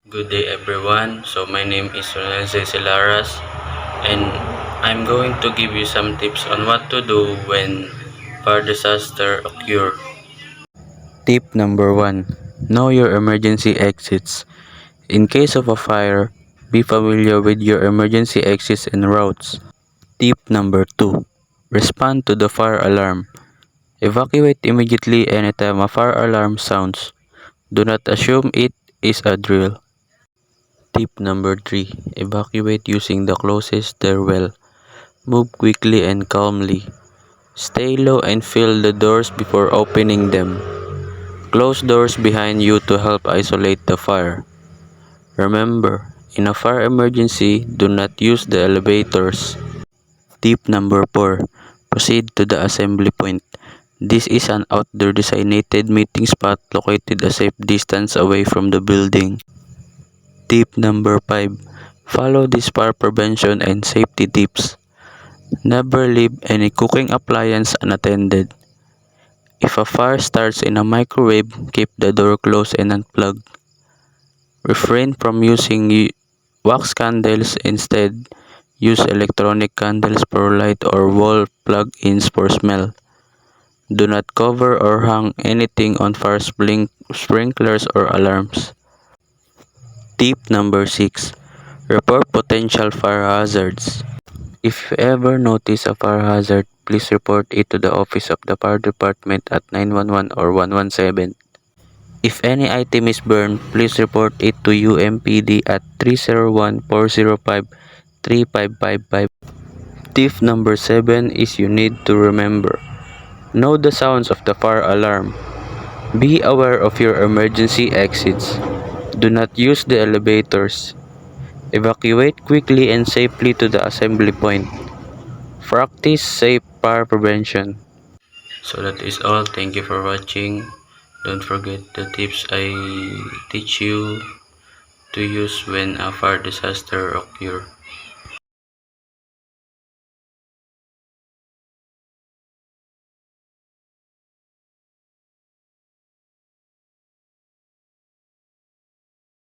Good day everyone. So my name is Ronel Celaras and I'm going to give you some tips on what to do when fire disaster occur. Tip number 1. Know your emergency exits. In case of a fire, be familiar with your emergency exits and routes. Tip number 2. Respond to the fire alarm. Evacuate immediately anytime a fire alarm sounds. Do not assume it is a drill. Tip number 3. Evacuate using the closest stairwell. Move quickly and calmly. Stay low and fill the doors before opening them. Close doors behind you to help isolate the fire. Remember, in a fire emergency, do not use the elevators. Tip number 4. Proceed to the assembly point. This is an outdoor designated meeting spot located a safe distance away from the building. Tip number 5. Follow these fire prevention and safety tips. Never leave any cooking appliance unattended. If a fire starts in a microwave, keep the door closed and unplugged. Refrain from using wax candles. Instead, use electronic candles for light or wall plug-ins for smell. Do not cover or hang anything on fire sprinklers or alarms. Tip number 6. Report potential fire hazards. If you ever notice a fire hazard, please report it to the office of the fire department at 911 or 117. If any item is burned, please report it to UMPD at 301-405-3555. Tip number 7 is you need to remember. Know the sounds of the fire alarm. Be aware of your emergency exits. Do not use the elevators. Evacuate quickly and safely to the assembly point. Practice safe fire prevention. So that is all. Thank you for watching. Don't forget the tips I teach you to use when a fire disaster occurs.